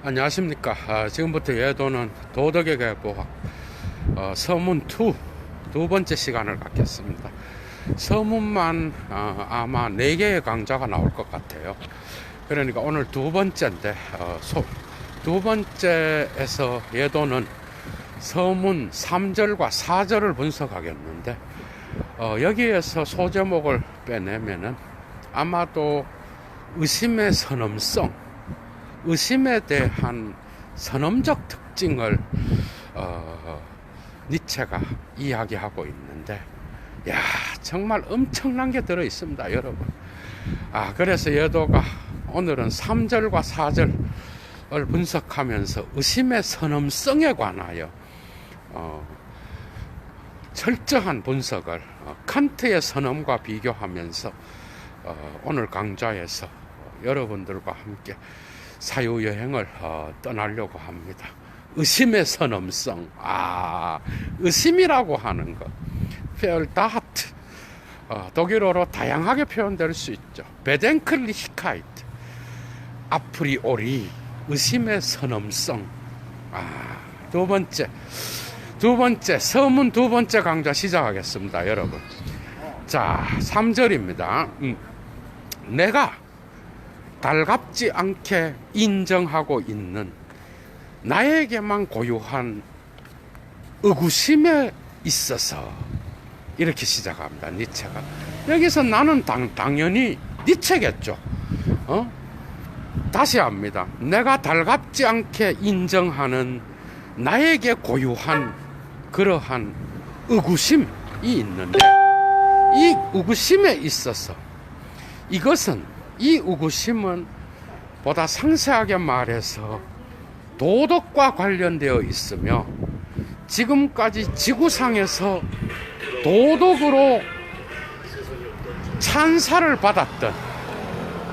안녕하십니까. 지금부터 예도는 도덕의 개보학 서문 2 두 번째 시간을 갖겠습니다. 서문만 아마 4개의 강좌가 나올 것 같아요. 그러니까 오늘 두 번째인데 두 번째에서 예도는 서문 3절과 4절을 분석하겠는데 여기에서 소제목을 빼내면은 아마도 의심의 선엄성, 의심에 대한 선언적 특징을 니체가 이야기하고 있는데, 야, 정말 엄청난 게 들어 있습니다, 여러분. 그래서 여도가 오늘은 3절과 4절을 분석하면서 의심의 선엄성에 관하여 철저한 분석을 칸트의 선언과 비교하면서 오늘 강좌에서 여러분들과 함께 사유여행을 떠나려고 합니다. 의심의 선엄성. 의심이라고 하는 것. Verdacht. 독일어로 다양하게 표현될 수 있죠. Bedenklichkeit. 아프리오리. 의심의 선엄성. 두 번째, 서문 두 번째 강좌 시작하겠습니다, 여러분. 자, 3절입니다. 내가 달갑지 않게 인정하고 있는 나에게만 고유한 의구심에 있어서 이렇게 시작합니다, 니체가. 여기서 나는 당연히 니체겠죠. 다시 합니다. 내가 달갑지 않게 인정하는 나에게 고유한 그러한 의구심이 있는데, 이 의구심에 있어서 이 의구심은 보다 상세하게 말해서 도덕과 관련되어 있으며, 지금까지 지구상에서 도덕으로 찬사를 받았던,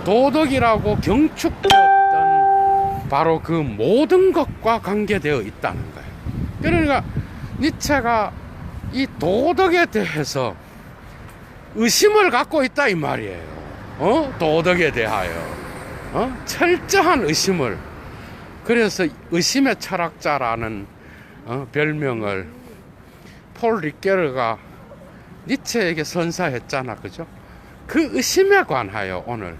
도덕이라고 경축되었던 바로 그 모든 것과 관계되어 있다는 거예요. 그러니까 니체가 이 도덕에 대해서 의심을 갖고 있다 이 말이에요. 도덕에 대하여 철저한 의심을. 그래서 의심의 철학자라는 별명을 폴 리케르가 니체에게 선사했잖아, 그죠? 그 의심에 관하여 오늘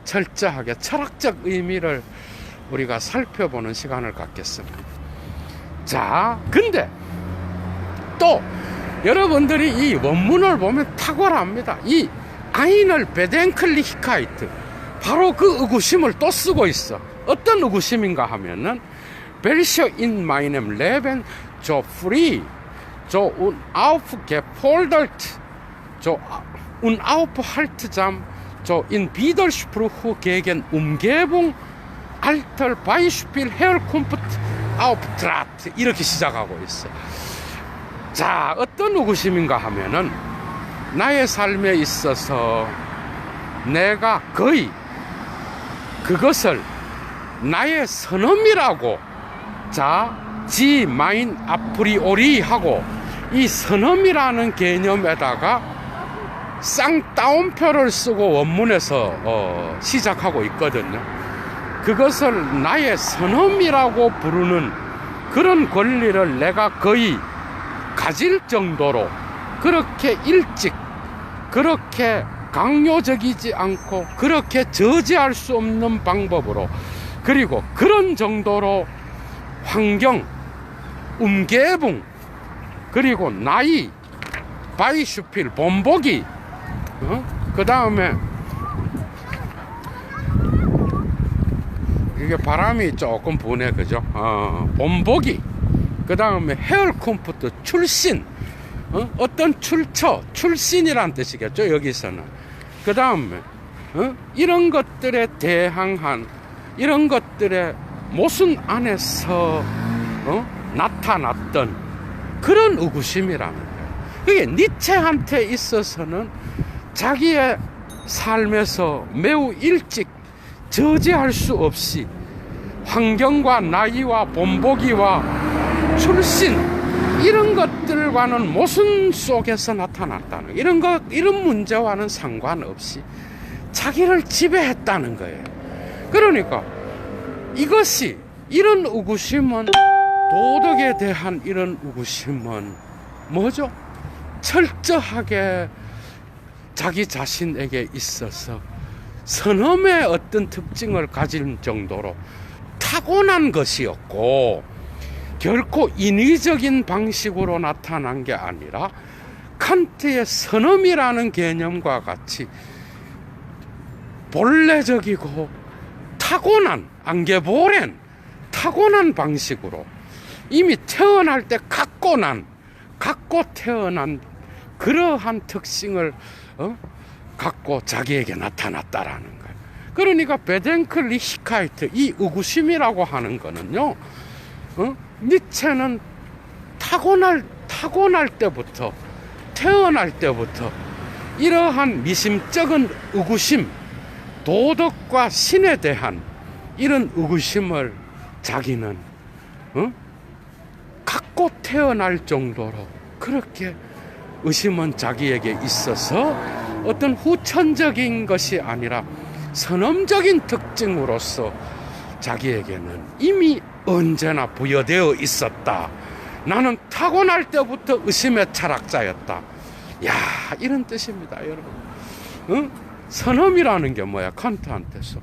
철저하게 철학적 의미를 우리가 살펴보는 시간을 갖겠습니다. 자, 근데 또 여러분들이 이 원문을 보면 탁월합니다. 이 아인을 베덴클리히카이트, 바로 그 의구심을 또 쓰고 있어. 어떤 의구심인가 하면은 벨셔 인 마이넴 레벤 조 프리 조 운 아우프 게폴덜트 조 운 아우프 할트잠 조 인 비덜슈프루후 게겐 umgebung 알털 바이슈필 헤얼콤프트 아우프 트라트, 이렇게 시작하고 있어. 자, 어떤 의구심인가 하면은 나의 삶에 있어서 내가 거의 그것을 나의 선언이라고, 지 마인 아프리오리 하고, 이 선언이라는 개념에다가 쌍따옴표를 쓰고 원문에서 시작하고 있거든요. 그것을 나의 선언이라고 부르는 그런 권리를 내가 거의 가질 정도로, 그렇게 일찍, 그렇게 강요적이지 않고, 그렇게 저지할 수 없는 방법으로, 그리고 그런 정도로 환경, umgebung, 그리고 나이, 바이슈필, 본보기, 그 다음에 이게 바람이 조금 부네, 그죠? 본보기, 그 다음에 헤얼콤프트, 출신, 어떤 출신이란 뜻이겠죠, 여기서는. 그 다음에 이런 것들에 대항한, 이런 것들의 모순 안에서 나타났던 그런 의구심이라는 거예요. 그게 니체한테 있어서는 자기의 삶에서 매우 일찍 저지할 수 없이 환경과 나이와 본보기와 출신, 이런 것들과는 모순 속에서 나타났다는, 이런 문제와는 상관없이 자기를 지배했다는 거예요. 그러니까 이것이 이런 의구심은, 도덕에 대한 이런 의구심은 뭐죠? 철저하게 자기 자신에게 있어서 선험의 어떤 특징을 가질 정도로 타고난 것이었고, 결코 인위적인 방식으로 나타난 게 아니라 칸트의 선험이라는 개념과 같이 본래적이고 타고난, 안개보랜 타고난 방식으로 이미 태어날 때 갖고 태어난 그러한 특징을 갖고 자기에게 나타났다라는 거예요. 그러니까 베덴클리히카이트, 이 의구심이라고 하는 거는요, 니체는 타고날 때부터, 태어날 때부터 이러한 미심쩍은 의구심, 도덕과 신에 대한 이런 의구심을 자기는 갖고 태어날 정도로 그렇게 의심은 자기에게 있어서 어떤 후천적인 것이 아니라 선험적인 특징으로서 자기에게는 이미 언제나 부여되어 있었다. 나는 타고날 때부터 의심의 철학자였다. 야, 이런 뜻입니다, 여러분. 선험이라는 게 뭐야? 칸트한테서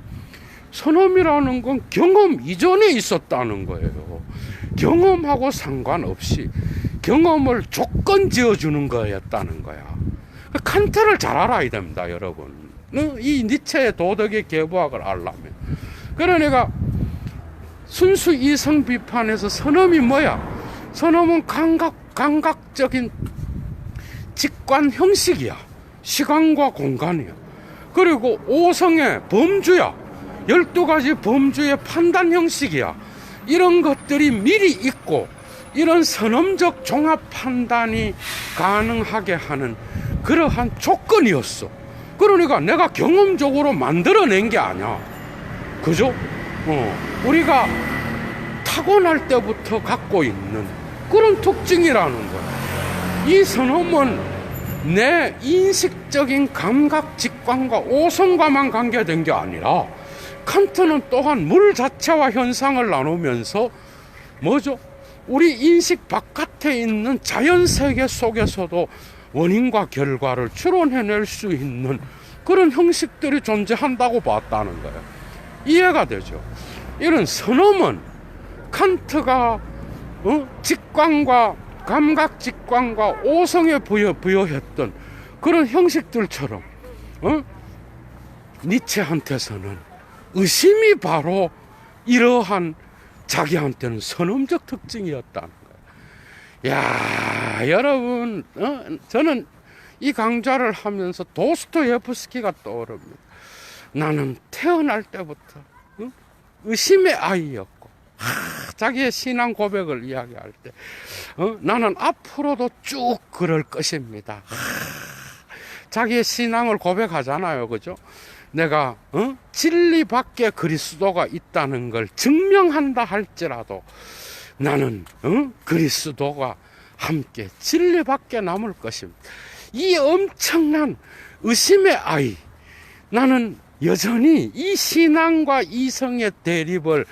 선험이라는 건 경험 이전에 있었다는 거예요. 경험하고 상관없이 경험을 조건 지어주는 거였다는 거야. 칸트를 잘 알아야 됩니다, 여러분. 이 니체의 도덕의 계보학을 알려면. 그러니까 순수 이성 비판에서 선험이 뭐야? 선험은 감각적인 직관 형식이야. 시간과 공간이야. 그리고 오성의 범주야. 12가지 범주의 판단 형식이야. 이런 것들이 미리 있고, 이런 선험적 종합 판단이 가능하게 하는 그러한 조건이었어. 그러니까 내가 경험적으로 만들어낸 게 아니야. 그죠? 우리가 타고날 때부터 갖고 있는 그런 특징이라는 거야. 이 선험은 내 인식적인 감각, 직관과 오성과만 관계된 게 아니라, 칸트는 또한 물 자체와 현상을 나누면서 뭐죠? 우리 인식 바깥에 있는 자연세계 속에서도 원인과 결과를 추론해낼 수 있는 그런 형식들이 존재한다고 봤다는 거예요. 이해가 되죠? 이런 선험은 칸트가 직관과 감각, 직관과 오성에 부여했던 그런 형식들처럼 니체한테서는 의심이 바로 이러한 자기한테는 선험적 특징이었다는 거예요. 야, 여러분, 저는 이 강좌를 하면서 도스토예프스키가 떠오릅니다. 나는 태어날 때부터 의심의 아이였고, 자기의 신앙 고백을 이야기할 때 나는 앞으로도 쭉 그럴 것입니다. 자기의 신앙을 고백하잖아요, 그죠? 내가 진리 밖에 그리스도가 있다는 걸 증명한다 할지라도 나는 그리스도가 함께 진리 밖에 남을 것입니다. 이 엄청난 의심의 아이, 나는 여전히 이 신앙과 이성의 대립을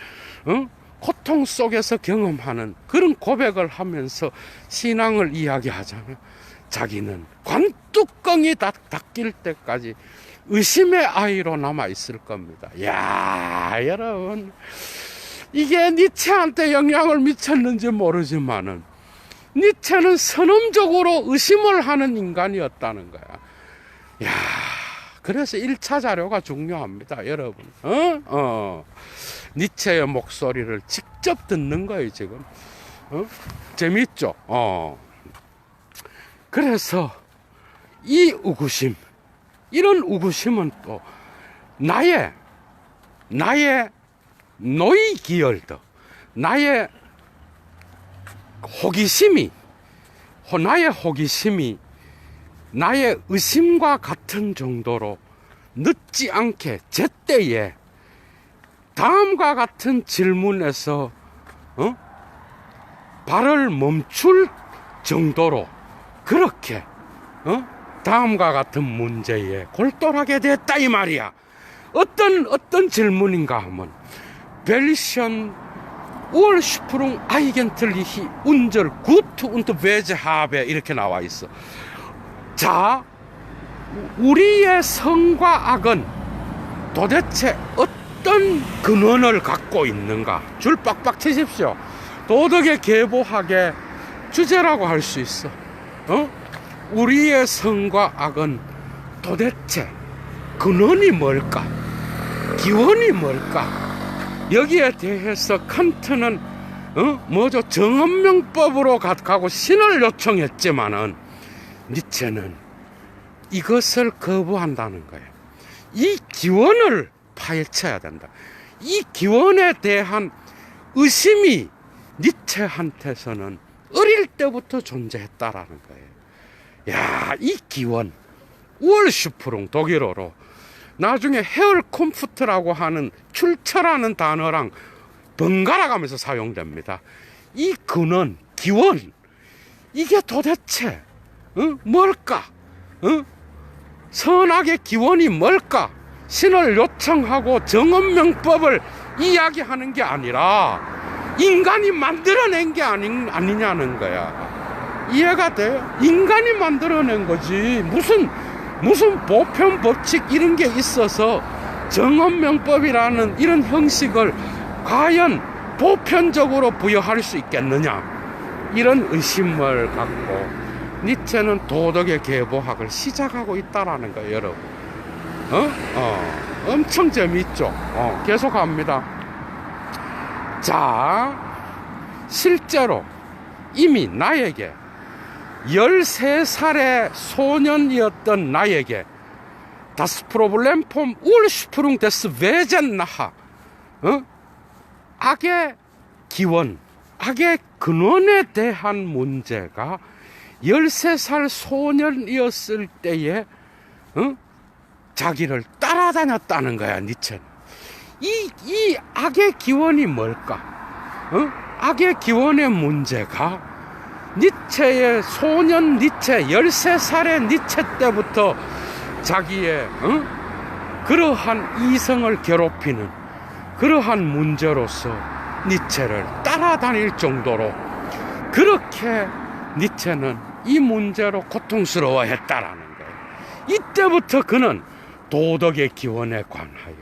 고통 속에서 경험하는 그런 고백을 하면서 신앙을 이야기하잖아요. 자기는 관뚜껑이 닫힐 때까지 의심의 아이로 남아있을 겁니다. 야, 여러분, 이게 니체한테 영향을 미쳤는지 모르지만은 니체는 선험적으로 의심을 하는 인간이었다는 거야. 야, 그래서 1차 자료가 중요합니다, 여러분. 니체의 목소리를 직접 듣는 거예요, 지금. 재밌죠? 그래서 이 의구심, 이런 의구심은 또 나의 노이기열드, 나의 호기심이 나의 의심과 같은 정도로 늦지 않게 제때에 다음과 같은 질문에서 발을 멈출 정도로 그렇게 다음과 같은 문제에 골똘하게 됐다 이 말이야. 어떤 질문인가 하면 벨션 우얼슈프룽 아이겐틀리히 운절 구트 운트 베제 하베 이렇게 나와 있어. 자, 우리의 선과 악은 도대체 어떤 근원을 갖고 있는가? 줄 빡빡 치십시오. 도덕의 계보학의 주제라고 할 수 있어. 우리의 선과 악은 도대체 근원이 뭘까? 기원이 뭘까? 여기에 대해서 칸트는 뭐죠? 정언명법으로 가고 신을 요청했지만은 니체는 이것을 거부한다는 거예요. 이 기원을 파헤쳐야 된다. 이 기원에 대한 의심이 니체한테서는 어릴 때부터 존재했다라는 거예요. 야, 이 기원, 우얼슈프룽 독일어로 나중에 헤얼콤프트라고 하는 출처라는 단어랑 번갈아 가면서 사용됩니다. 이 근원, 기원, 이게 도대체 뭘까? 선악의 기원이 뭘까? 신을 요청하고 정언명법을 이야기하는 게 아니라 인간이 만들어낸 게 아니냐는 거야. 이해가 돼요? 인간이 만들어낸 거지. 무슨 보편 법칙 이런 게 있어서 정언명법이라는 이런 형식을 과연 보편적으로 부여할 수 있겠느냐, 이런 의심을 갖고 니체는 도덕의 계보학을 시작하고 있다라는 거예요, 여러분. 엄청 재미있죠. 계속합니다. 자, 실제로 이미 나에게 13살의 소년이었던 나에게 Das Problem vom Ursprung des Wesens nach, 악의 기원, 악의 근원에 대한 문제가 13살 소년이었을 때에 자기를 따라다녔다는 거야, 니체는. 이 악의 기원이 뭘까? 악의 기원의 문제가 니체의 소년 니체, 13살의 니체 때부터 자기의 그러한 이성을 괴롭히는 그러한 문제로서 니체를 따라다닐 정도로 그렇게 니체는 이 문제로 고통스러워했다라는 거예요. 이때부터 그는 도덕의 기원에 관하여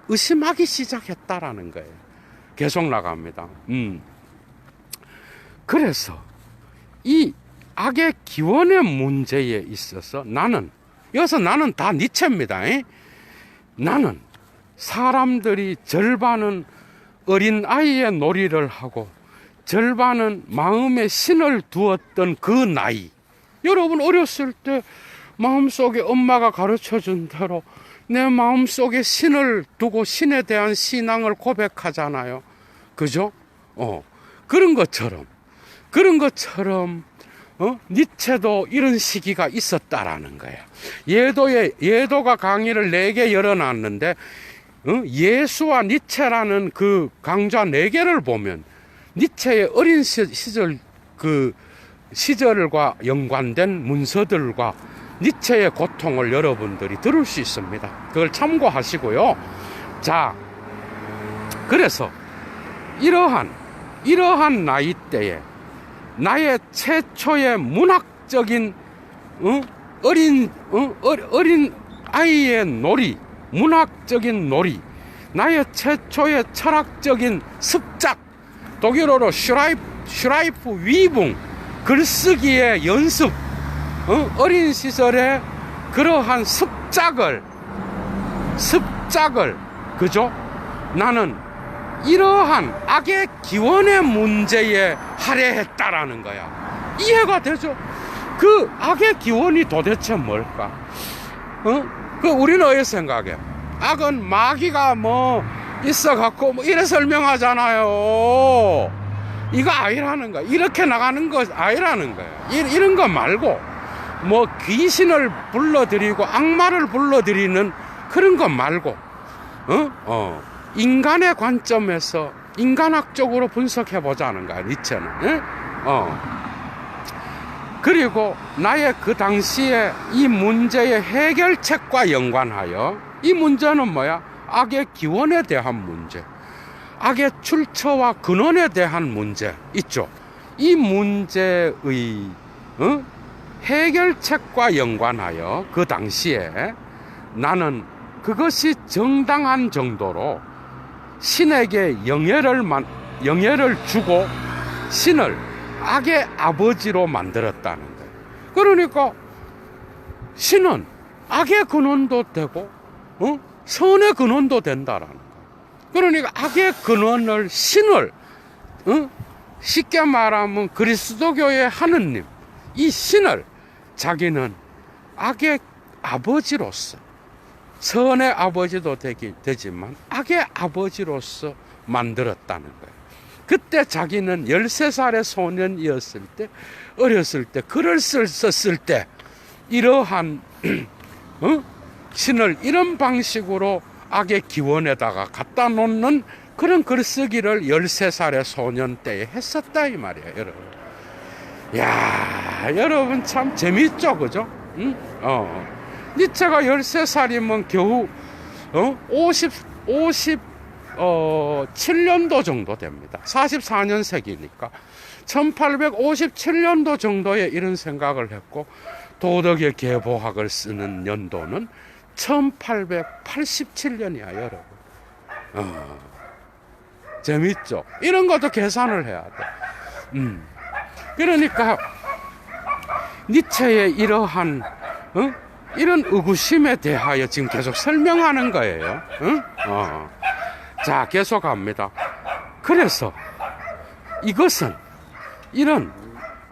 의심하기 시작했다라는 거예요. 계속 나갑니다. 그래서 이 악의 기원의 문제에 있어서 여기서 나는 다 니체입니다. 나는 사람들이 절반은 어린 아이의 놀이를 하고 절반은 마음에 신을 두었던 그 나이. 여러분 어렸을 때 마음속에 엄마가 가르쳐준 대로 내 마음속에 신을 두고 신에 대한 신앙을 고백하잖아요. 그죠? 그런 것처럼 니체도 이런 시기가 있었다라는 거예요. 예도가 강의를 4개 열어놨는데 예수와 니체라는 그 강좌 4개를 보면 니체의 어린 시절 그 시절과 연관된 문서들과 니체의 고통을 여러분들이 들을 수 있습니다. 그걸 참고하시고요. 자, 그래서 이러한 나이대에 나의 최초의 문학적인 어린 아이의 놀이, 문학적인 놀이, 나의 최초의 철학적인 습작, 독일어로 슈라이프 위붕, 글쓰기의 연습, 어린 시절에 그러한 습작을 그죠? 나는 이러한 악의 기원의 문제에 할애했다라는 거야. 이해가 되죠? 그 악의 기원이 도대체 뭘까? 그 우리는 어떻게 생각해? 악은 마귀가 뭐 있어갖고 뭐 이래 설명하잖아요. 이거 아니라는 거야. 이렇게 나가는 거 아니라는 거야. 이런 거 말고 뭐 귀신을 불러들이고 악마를 불러들이는 그런 거 말고 인간의 관점에서 인간학적으로 분석해 보자는 거야, 니체는. 그리고 나의 그 당시에 이 문제의 해결책과 연관하여 이 문제는 뭐야? 악의 기원에 대한 문제. 악의 출처와 근원에 대한 문제 있죠. 이 문제의 해결책과 연관하여 그 당시에 나는 그것이 정당한 정도로 신에게 영예를 주고 신을 악의 아버지로 만들었다는 거예요. 그러니까 신은 악의 근원도 되고 선의 근원도 된다라는 거예요. 그러니까 악의 근원을 신을 쉽게 말하면 그리스도교의 하느님, 이 신을 자기는 악의 아버지로서, 선의 아버지도 되지만 악의 아버지로서 만들었다는 거예요. 그때 자기는 13살의 소년이었을 때, 어렸을 때 글을 썼을 때 이러한 신을 이런 방식으로 악의 기원에다가 갖다 놓는 그런 글쓰기를 13살의 소년 때에 했었다 이 말이에요, 여러분. 야, 여러분 참 재밌죠, 그죠? 니체가 13살이면 겨우 57년도 정도 됩니다. 44년생이니까 1857년도 정도에 이런 생각을 했고, 도덕의 계보학을 쓰는 연도는 1887년이야 여러분. 재밌죠? 이런 것도 계산을 해야 돼. 그러니까 니체의 이러한 이런 의구심에 대하여 지금 계속 설명하는 거예요. 자, 계속합니다. 그래서 이것은 이런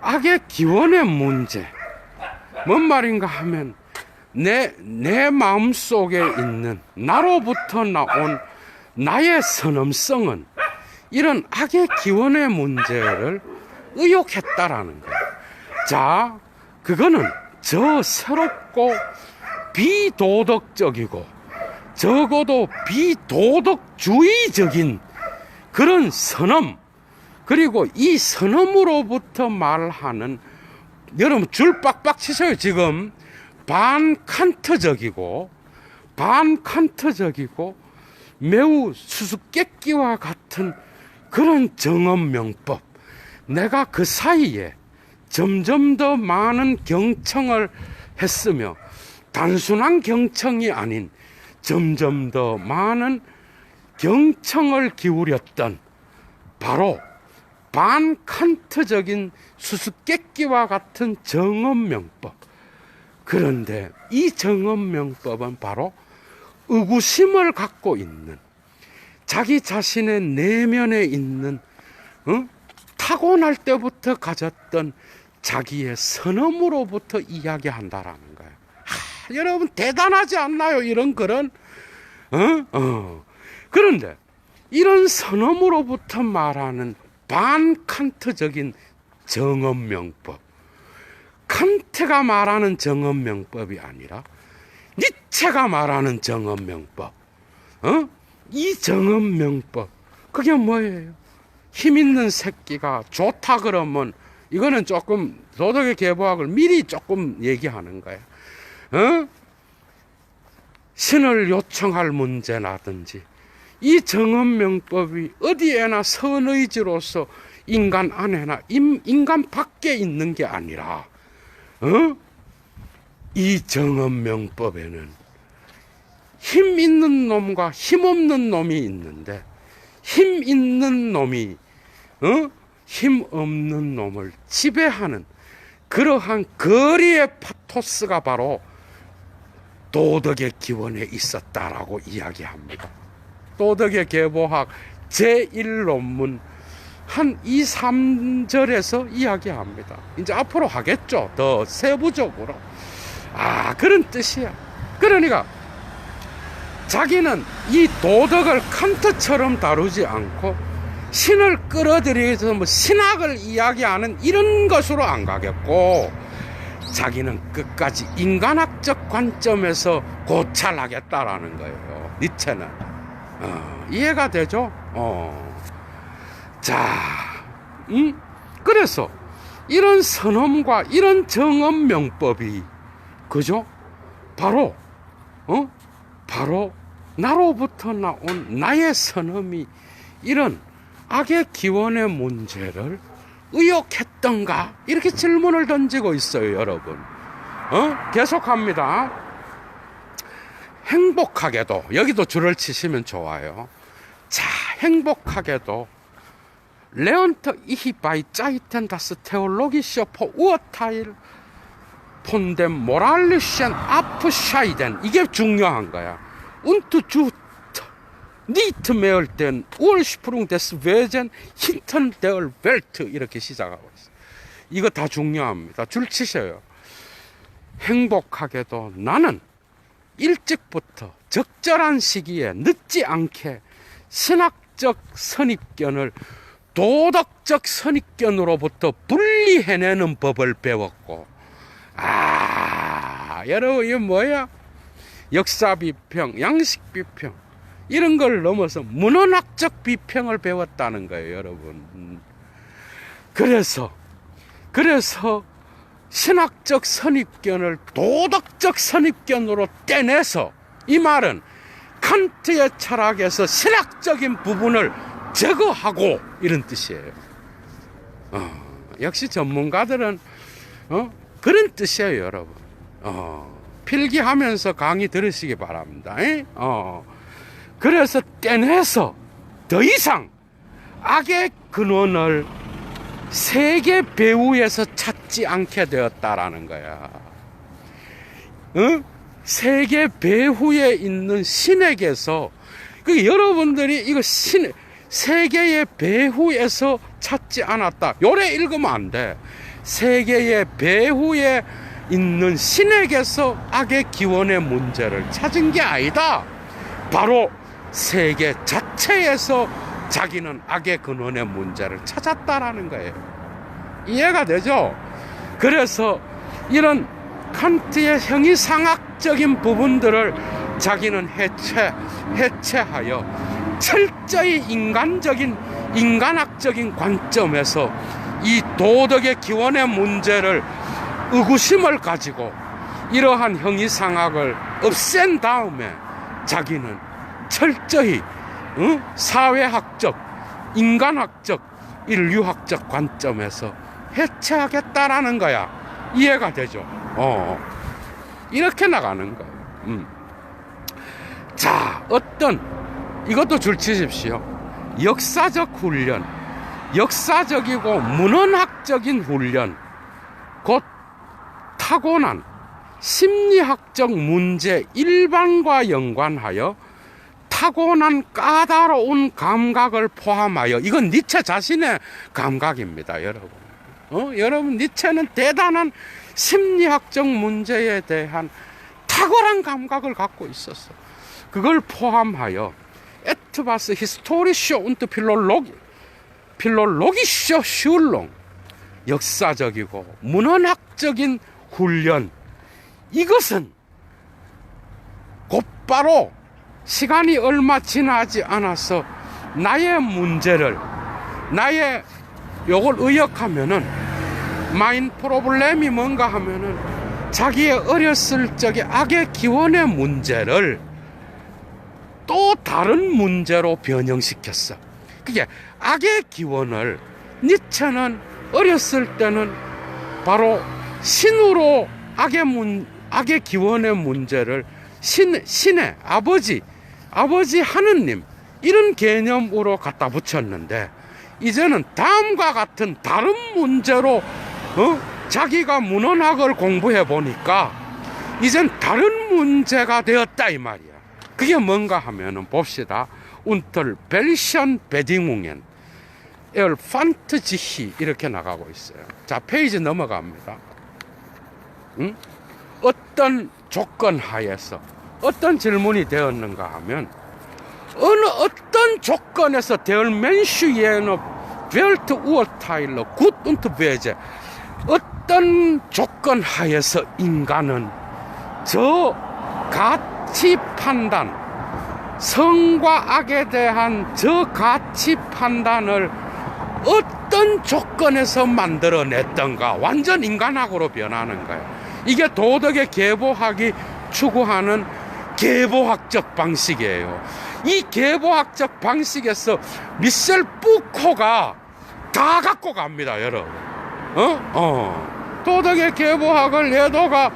악의 기원의 문제, 뭔 말인가 하면 내 마음속에 있는 나로부터 나온 나의 선엄성은 이런 악의 기원의 문제를 의혹했다라는 거예요. 자, 그거는 저 새롭고 비도덕적이고 적어도 비도덕주의적인 그런 선엄, 그리고 이 선엄으로부터 말하는, 여러분 줄 빡빡 치세요. 지금 반칸트적이고 매우 수수께끼와 같은 그런 정엄명법, 내가 그 사이에 점점 더 많은 경청을 했으며 단순한 경청이 아닌 점점 더 많은 경청을 기울였던 바로 반칸트적인 수수께끼와 같은 정엄명법. 그런데 이 정엄명법은 바로 의구심을 갖고 있는, 자기 자신의 내면에 있는 타고날 때부터 가졌던 자기의 선엄으로부터 이야기한다라는 거예요. 여러분 대단하지 않나요? 이런 그런 그런데 이런 선엄으로부터 말하는 반칸트적인 정엄명법, 칸트가 말하는 정엄명법이 아니라 니체가 말하는 정엄명법, 이 정엄명법, 그게 뭐예요? 힘 있는 새끼가 좋다 그러면 이거는 조금 도덕의 계보학을 미리 조금 얘기하는 거예요. 신을 요청할 문제라든지 이 정엄명법이 어디에나 선의지로서 인간 안에나 인간 밖에 있는 게 아니라 이 정엄명법에는 힘 있는 놈과 힘 없는 놈이 있는데, 힘 있는 놈이 힘 없는 놈을 지배하는 그러한 거리의 파토스가 바로 도덕의 기원에 있었다라고 이야기합니다. 도덕의 계보학 제1논문 한 2, 3절에서 이야기합니다. 이제 앞으로 하겠죠. 더 세부적으로. 그런 뜻이야. 그러니까 자기는 이 도덕을 칸트처럼 다루지 않고 신을 끌어들여서 뭐 신학을 이야기하는 이런 것으로 안 가겠고, 자기는 끝까지 인간학적 관점에서 고찰하겠다라는 거예요. 니체는. 이해가 되죠? 자, 그래서 이런 선엄과 이런 정엄명법이, 그죠? 바로 나로부터 나온 나의 선엄이 이런 악의 기원의 문제를 의혹했던가? 이렇게 질문을 던지고 있어요, 여러분. 계속합니다. 행복하게도, 여기도 줄을 치시면 좋아요. 자, 행복하게도 레온트 이히 바이 짜이텐 다스 테올로기쇼 포 우어타일 폰덴 모랄리션 아프샤이덴, 이게 중요한 거야. 운트 주트 니트 메얼 땐 우얼시프룽 데스 베젠 힌턴 데얼 벨트, 이렇게 시작하고 있어요. 이거 다 중요합니다. 줄 치셔요. 행복하게도 나는 일찍부터 적절한 시기에 늦지 않게 신학적 선입견을 도덕적 선입견으로부터 분리해내는 법을 배웠고, 여러분, 이거 뭐야? 역사 비평, 양식 비평, 이런 걸 넘어서 문헌학적 비평을 배웠다는 거예요, 여러분. 그래서 신학적 선입견을 도덕적 선입견으로 떼내서, 이 말은 칸트의 철학에서 신학적인 부분을 제거하고, 이런 뜻이에요. 역시 전문가들은 그런 뜻이에요, 여러분. 필기하면서 강의 들으시기 바랍니다. 그래서 떼내서 더 이상 악의 근원을 세계 배후에서 찾지 않게 되었다라는 거야. 세계 배후에 있는 신에게서, 여러분들이 이거 세계의 배후에서 찾지 않았다, 요래 읽으면 안 돼. 세계의 배후에 있는 신에게서 악의 기원의 문제를 찾은 게 아니다. 바로 세계 자체에서 자기는 악의 근원의 문제를 찾았다라는 거예요. 이해가 되죠? 그래서 이런 칸트의 형이상학적인 부분들을 자기는 해체하여 철저히 인간학적인 관점에서 이 도덕의 기원의 문제를, 의구심을 가지고 이러한 형이상학을 없앤 다음에 자기는 철저히 사회학적, 인간학적, 인류학적 관점에서 해체하겠다라는 거야. 이해가 되죠? 이렇게 나가는 거예요. 자, 이것도 줄 치십시오. 역사적 훈련, 역사적이고 문헌학적인 훈련, 곧 타고난 심리학적 문제 일반과 연관하여 타고난 까다로운 감각을 포함하여, 이건 니체 자신의 감각입니다, 여러분. 여러분, 니체는 대단한 심리학적 문제에 대한 탁월한 감각을 갖고 있었어. 그걸 포함하여 에트바스 히스토리쇼 운트 필롤로기쇼 슐롱, 역사적이고 문헌학적인 훈련, 이것은 곧바로 시간이 얼마 지나지 않아서 나의 문제를, 요걸 의역하면은, 마인 프로블렘이 뭔가 하면은 자기의 어렸을 적의 악의 기원의 문제를 또 다른 문제로 변형시켰어. 그게 악의 기원을 니체는 어렸을 때는 바로 신으로 악의 기원의 문제를 신의 아버지 하느님, 이런 개념으로 갖다 붙였는데, 이제는 다음과 같은 다른 문제로 자기가 문헌학을 공부해 보니까 이젠 다른 문제가 되었다, 이 말이야. 그게 뭔가 하면은 봅시다. 운터 벨션 베딩웅엔 엘 판트지히, 이렇게 나가고 있어요. 자, 페이지 넘어갑니다. 어떤 조건 하에서 어떤 질문이 되었는가 하면, 어떤 조건에서 대얼 맨슈예너 벨트 우어타일러 굿 운트 베제, 어떤 조건 하에서 인간은 저 가치 판단, 성과 악에 대한 저 가치 판단을 어떤 조건에서 만들어냈던가, 완전 인간학으로 변하는 거예요. 이게 도덕의 계보학이 추구하는 계보학적 방식이에요. 이 계보학적 방식에서 미셸 푸코가 다 갖고 갑니다, 여러분. 도덕의 계보학을 예도가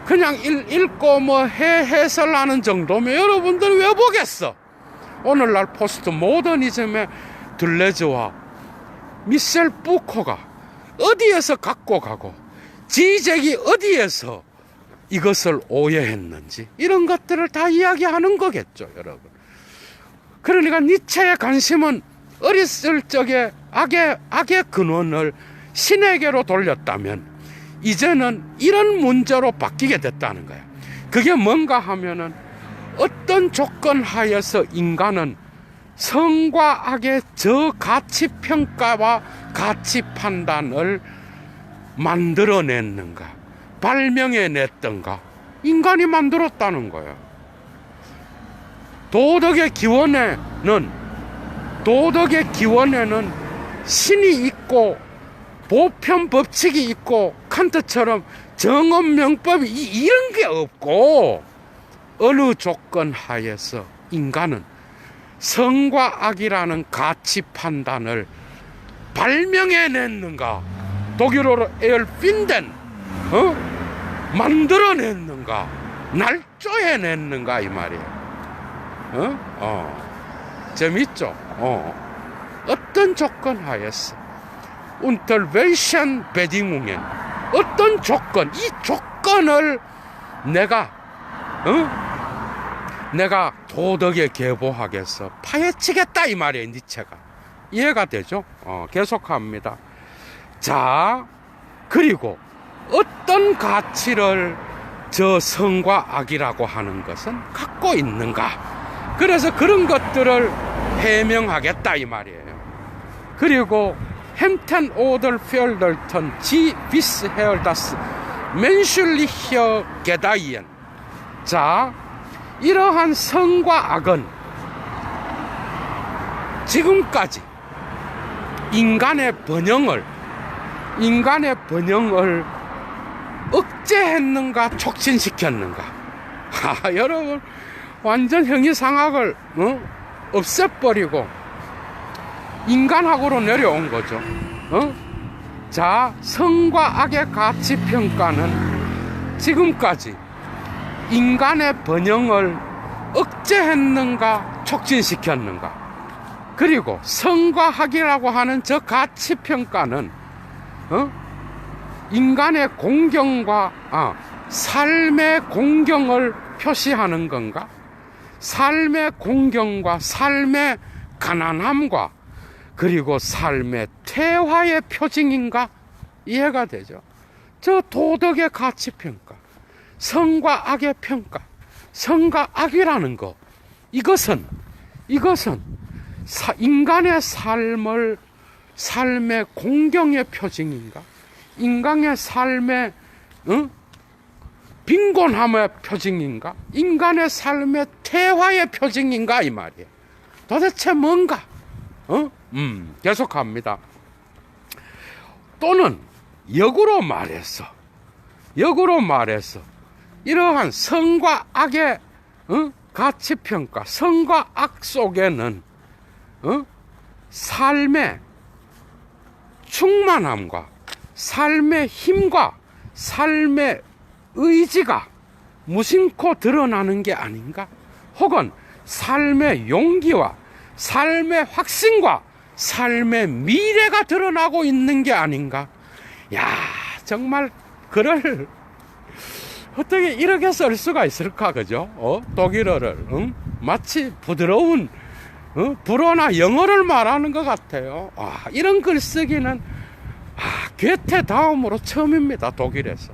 그냥 읽고 뭐 해설하는 정도면 여러분들 왜 보겠어? 오늘날 포스트 모더니즘의 들레즈와 미셸 푸코가 어디에서 갖고 가고 지적이 어디에서 이것을 오해했는지 이런 것들을 다 이야기하는 거겠죠, 여러분. 그러니까 니체의 관심은 어렸을 적에 악의 근원을 신에게로 돌렸다면 이제는 이런 문제로 바뀌게 됐다는 거예요. 그게 뭔가 하면은 어떤 조건 하에서 인간은 성과 악의 가치 평가와 가치 판단을 만들어냈는가, 발명해냈던가, 인간이 만들었다는 거예요. 도덕의 기원에는 신이 있고 보편 법칙이 있고 칸트처럼 정언 명법이 이런 게 없고, 어느 조건 하에서 인간은 성과 악이라는 가치 판단을 발명해냈는가, 독일어로 에얼핀덴 만들어냈는가, 날조해냈는가 이 말이에요. 재밌죠? 어떤 조건 하에서 Unterwelchen Bedingungen, 어떤 조건, 이 조건을 내가 도덕의 계보학에서 파헤치겠다 이 말이에요, 니체가. 이해가 되죠? 계속합니다. 자, 그리고 어떤 가치를 저 성과 악이라고 하는 것은 갖고 있는가, 그래서 그런 것들을 해명하겠다 이 말이에요. 그리고 햄튼 오들 필덜턴 지 비스 헤얼다스 맨슐리혀 게다이엔. 자, 이러한 성과 악은 지금까지 인간의 번영을 억제했는가 촉진시켰는가. 여러분, 완전 형이상학을 없애버리고 인간학으로 내려온 거죠. 자, 성과 악의 가치 평가는 지금까지 인간의 번영을 억제했는가 촉진시켰는가. 그리고 성과 악이라고 하는 저 가치 평가는 인간의 공경과 삶의 공경을 표시하는 건가? 삶의 공경과 삶의 가난함과 그리고 삶의 퇴화의 표징인가? 이해가 되죠? 저 도덕의 가치 평가, 성과 악의 평가, 성과 악이라는 거, 이것은 인간의 삶의 공경의 표징인가? 인간의 삶의 빈곤함의 표징인가? 인간의 삶의 퇴화의 표징인가? 이 말이에요. 도대체 뭔가? 계속합니다. 또는 역으로 말해서 이러한 성과 악의 가치평가, 성과 악 속에는 삶의 충만함과 삶의 힘과 삶의 의지가 무심코 드러나는 게 아닌가? 혹은 삶의 용기와 삶의 확신과 삶의 미래가 드러나고 있는 게 아닌가? 야, 정말 글을 어떻게 이렇게 쓸 수가 있을까, 그죠? 독일어를 마치 부드러운 불어나 영어를 말하는 것 같아요. 이런 글쓰기는 괴테 다음으로 처음입니다, 독일에서.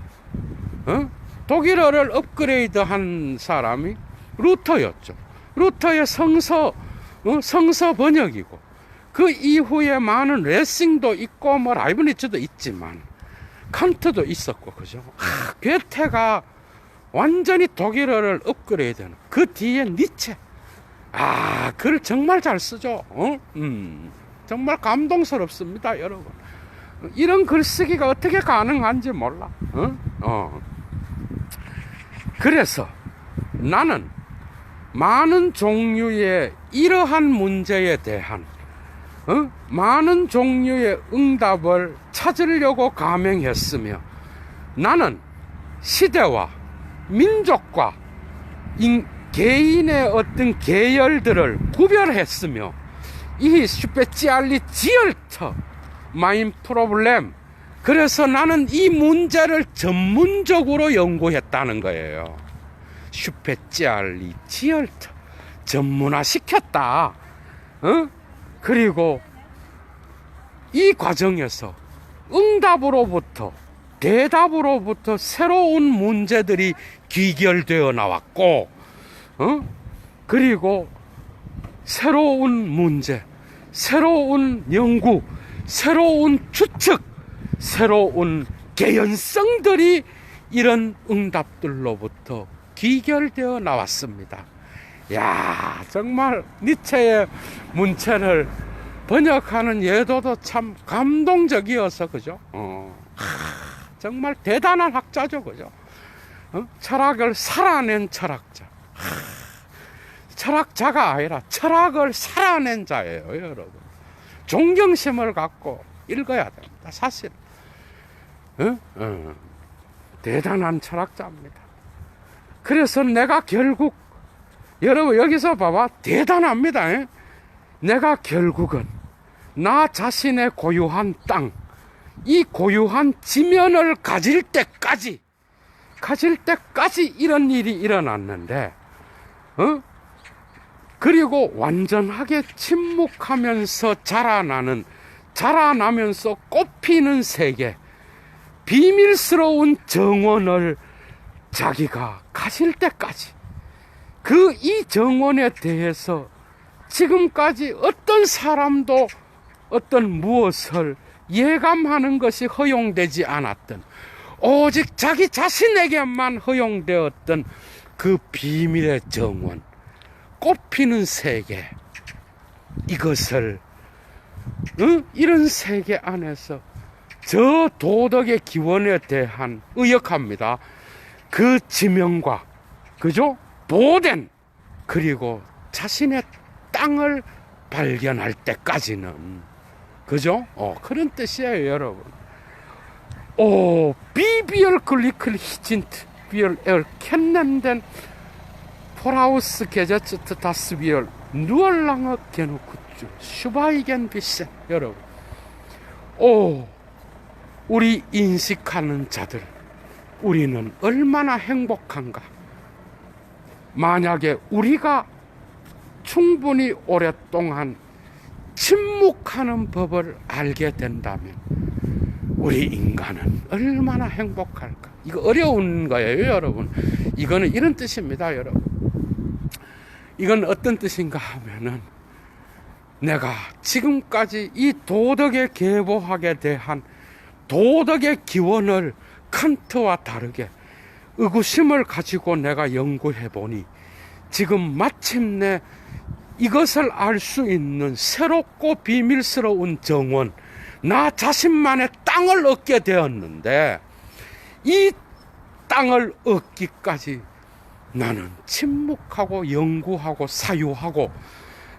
독일어를 업그레이드한 사람이 루터였죠. 루터의 성서 번역이고, 그 이후에 많은 레싱도 있고 뭐 라이브니츠도 있지만 칸트도 있었고, 그죠? 괴테가 완전히 독일어를 업그레이드하는, 그 뒤에 니체. 글 정말 잘 쓰죠. 정말 감동스럽습니다, 여러분. 이런 글쓰기가 어떻게 가능한지 몰라. 그래서 나는 많은 종류의 이러한 문제에 대한 많은 종류의 응답을 찾으려고 감행했으며, 나는 시대와 민족과 개인의 어떤 계열들을 구별했으며, 이 스페циал리지얼터 마인 프로블렘, 그래서 나는 이 문제를 전문적으로 연구했다는 거예요. 스페циал리지얼터, 전문화시켰다. 그리고 이 과정에서 응답으로부터 대답으로부터 새로운 문제들이 귀결되어 나왔고, 그리고 새로운 문제, 새로운 연구, 새로운 추측, 새로운 개연성들이 이런 응답들로부터 귀결되어 나왔습니다. 야, 정말 니체의 문체를 번역하는 예도도 참 감동적이어서, 그죠? 정말 대단한 학자죠, 그죠? 철학을 살아낸 철학자. 철학자가 아니라 철학을 살아낸 자예요, 여러분. 존경심을 갖고 읽어야 됩니다, 사실. 대단한 철학자입니다. 그래서 내가 결국, 여러분 여기서 봐봐, 대단합니다. 내가 결국은 나 자신의 고유한 땅, 이 고유한 지면을 가질 때까지 이런 일이 일어났는데, 그리고 완전하게 침묵하면서 자라나면서 꽃피는 세계, 비밀스러운 정원을 자기가 가질 때까지, 이 정원에 대해서 지금까지 어떤 사람도 어떤 무엇을 예감하는 것이 허용되지 않았던, 오직 자기 자신에게만 허용되었던 그 비밀의 정원, 꽃피는 세계, 이것을 이런 세계 안에서 저 도덕의 기원에 대한 의역합니다. 그 지명과, 그죠? 보된, 그리고 자신의 땅을 발견할 때까지는, 그죠? 그런 뜻이에요, 여러분. 비비얼 글리클 히진트 비얼 엘 캔넨덴 포라우스 게제츠트 다스비얼 누얼랑어 게누쿠쭈 슈바이겐 비센. 여러분, 우리 인식하는 자들, 우리는 얼마나 행복한가. 만약에 우리가 충분히 오랫동안 침묵하는 법을 알게 된다면 우리 인간은 얼마나 행복할까. 이거 어려운 거예요, 여러분. 이거는 이런 뜻입니다, 여러분. 이건 어떤 뜻인가 하면은, 내가 지금까지 이 도덕의 계보학에 대한 도덕의 기원을 칸트와 다르게 의구심을 가지고 내가 연구해 보니, 지금 마침내 이것을 알 수 있는 새롭고 비밀스러운 정원, 나 자신만의 땅을 얻게 되었는데, 이 땅을 얻기까지 나는 침묵하고 연구하고 사유하고,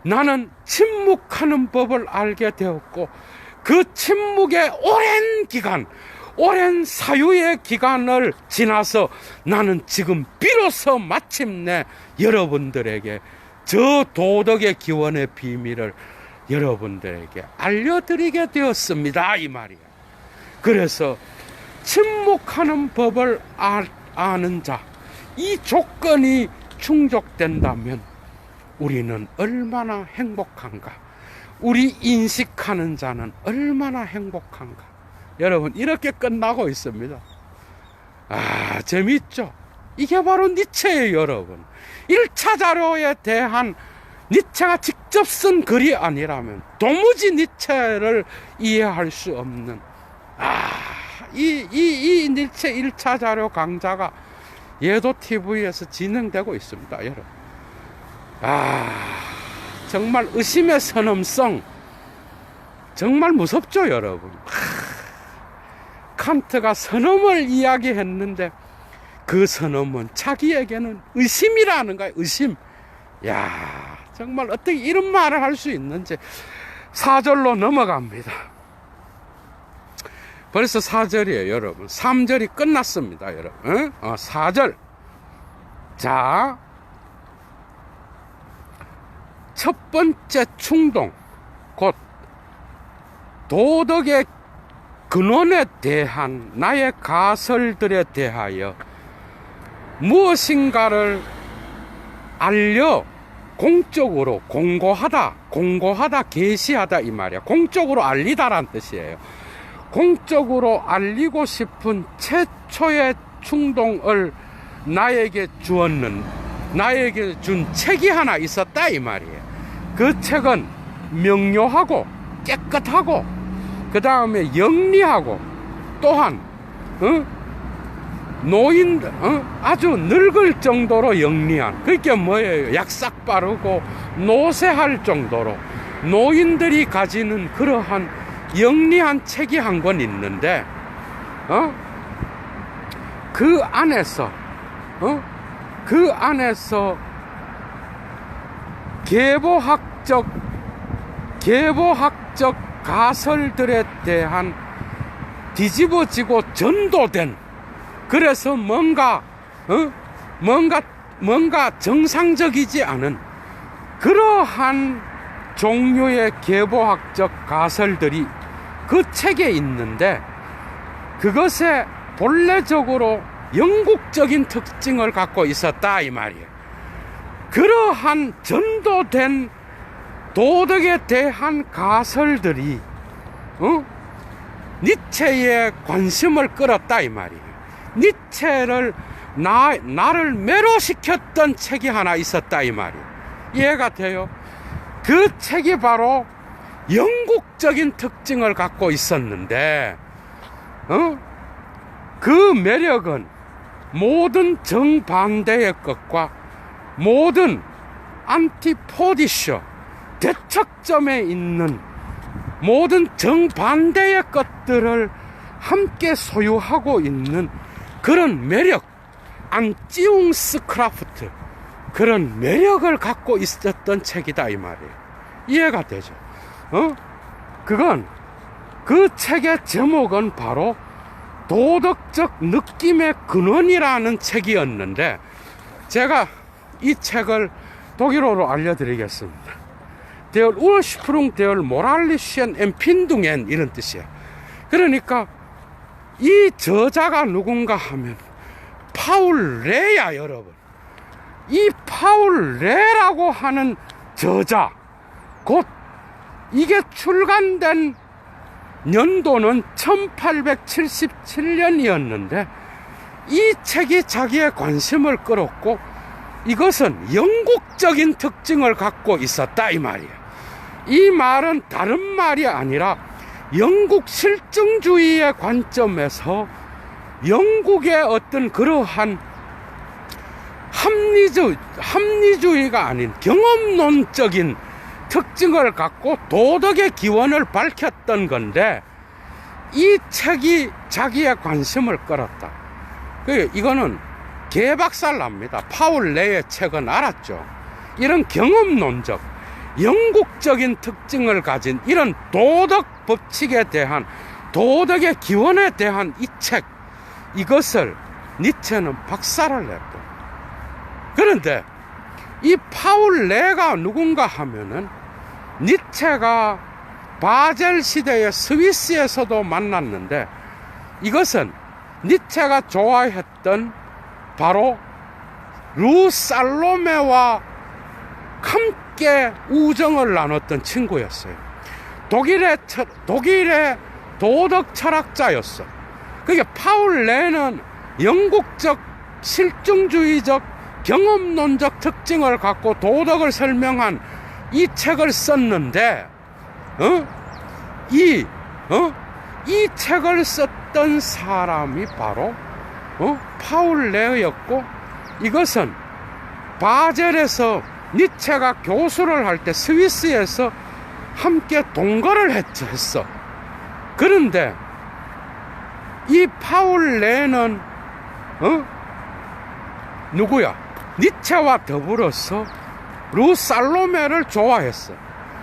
나는 침묵하는 법을 알게 되었고, 그 침묵의 오랜 기간, 오랜 사유의 기간을 지나서 나는 지금 비로소 마침내 여러분들에게 저 도덕의 기원의 비밀을 여러분들에게 알려드리게 되었습니다, 이 말이야. 그래서 침묵하는 법을 아는 자, 이 조건이 충족된다면 우리는 얼마나 행복한가, 우리 인식하는 자는 얼마나 행복한가. 여러분, 이렇게 끝나고 있습니다. 재밌죠? 이게 바로 니체예요, 여러분. 1차 자료에 대한 니체가 직접 쓴 글이 아니라면 도무지 니체를 이해할 수 없는, 이 니체 1차 자료 강좌가 예도 TV에서 진행되고 있습니다, 여러분. 정말 의심의 선엄성, 정말 무섭죠, 여러분. 칸트가 선엄을 이야기했는데 그 선엄은 자기에게는 의심이라는 거예요, 의심. 야, 정말 어떻게 이런 말을 할 수 있는지. 4절로 넘어갑니다. 벌써 4절이에요, 여러분. 3절이 끝났습니다, 여러분. 4절. 자, 첫 번째 충동, 곧 도덕의 근원에 대한 나의 가설들에 대하여 무엇인가를 알려 공적으로 공고하다, 계시하다 이 말이야. 공적으로 알리다란 뜻이에요. 공적으로 알리고 싶은 최초의 충동을 나에게 준 책이 하나 있었다 이 말이에요. 그 책은 명료하고 깨끗하고 그 다음에 영리하고 또한 아주 늙을 정도로 영리한, 그게 뭐예요? 약삭 빠르고 노쇠할 정도로 노인들이 가지는 그러한 영리한 책이 한 권 있는데 그 안에서 계보학적 가설들에 대한 뒤집어지고 전도된, 그래서 뭔가 정상적이지 않은 그러한 종류의 계보학적 가설들이 그 책에 있는데, 그것에 본래적으로 영국적인 특징을 갖고 있었다 이 말이에요. 그러한 전도된 도덕에 대한 가설들이 니체의 관심을 끌었다 이 말이에요. 니체를 나를 매료시켰던 책이 하나 있었다 이 말이에요. 이해가 돼요? 그 책이 바로 영국적인 특징을 갖고 있었는데 그 매력은 모든 정반대의 것과 모든 안티포디셔, 대척점에 있는 모든 정반대의 것들을 함께 소유하고 있는 그런 매력, 안찌웅스크라프트, 그런 매력을 갖고 있었던 책이다 이 말이에요. 이해가 되죠? 그건, 그 책의 제목은 바로 도덕적 느낌의 근원이라는 책이었는데, 제가 이 책을 독일어로 알려드리겠습니다. Der Ursprung der moralischen Empfindungen, 이런 뜻이에요. 그러니까 이 저자가 누군가 하면 파울 레야, 여러분. 이 파울 레라고 하는 저자, 곧 이게 출간된 연도는 1877년이었는데 이 책이 자기의 관심을 끌었고, 이것은 영국적인 특징을 갖고 있었다 이 말이에요. 이 말은 다른 말이 아니라 영국 실증주의의 관점에서 영국의 어떤 그러한 합리주의가 아닌 경험론적인 특징을 갖고 도덕의 기원을 밝혔던 건데, 이 책이 자기의 관심을 끌었다. 이거는 개박살납니다. 파울 레의 책은 알았죠. 이런 경험론적, 영국적인 특징을 가진 이런 도덕 법칙에 대한, 도덕의 기원에 대한 이 책, 이것을 니체는 박살을 냈고, 그런데 이 파울 레가 누군가 하면은 니체가 바젤 시대의 스위스에서도 만났는데, 이것은 니체가 좋아했던 바로 루살로메와 함께 우정을 나눴던 친구였어요. 독일의 도덕 철학자였어. 그게 파울 레는 영국적 실증주의적 경험론적 특징을 갖고 도덕을 설명한 이 책을 썼는데, 이 책을 썼던 사람이 바로 파울 레였고, 이것은 바젤에서 니체가 교수를 할 때 스위스에서 함께 동거를 했어. 그런데 이 파울 레는 누구야? 니체와 더불어서 루살로메를 좋아했어.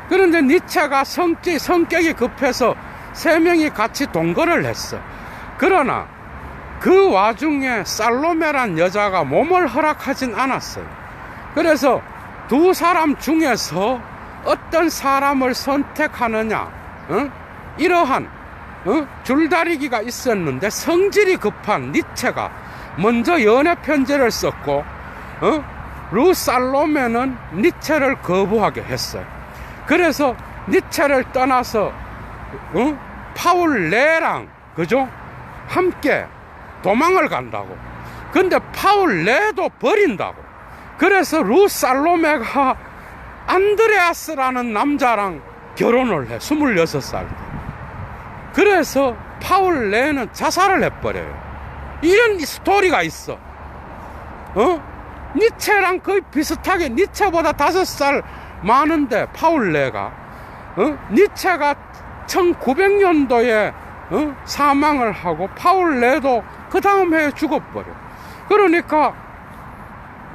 그런데 니체가 성격이 급해서 세 명이 같이 동거를 했어. 그러나 그 와중에 살로메란 여자가 몸을 허락하진 않았어요. 그래서 두 사람 중에서 어떤 사람을 선택하느냐, 이러한 줄다리기가 있었는데, 성질이 급한 니체가 먼저 연애 편지를 썼고 루살로메는 니체를 거부하게 했어요. 그래서 니체를 떠나서 파울 레랑, 그죠? 함께 도망을 간다고. 근데 파울 레도 버린다고. 그래서 루살로메가 안드레아스라는 남자랑 결혼을 해. 26살 때. 그래서 파울 레는 자살을 해버려요. 이런 스토리가 있어. 니체랑 거의 비슷하게, 니체보다 5살 많은데 파울 레가, 니체가 1900년도에 사망을 하고 파울 레도 그 다음 해에 죽어버려. 그러니까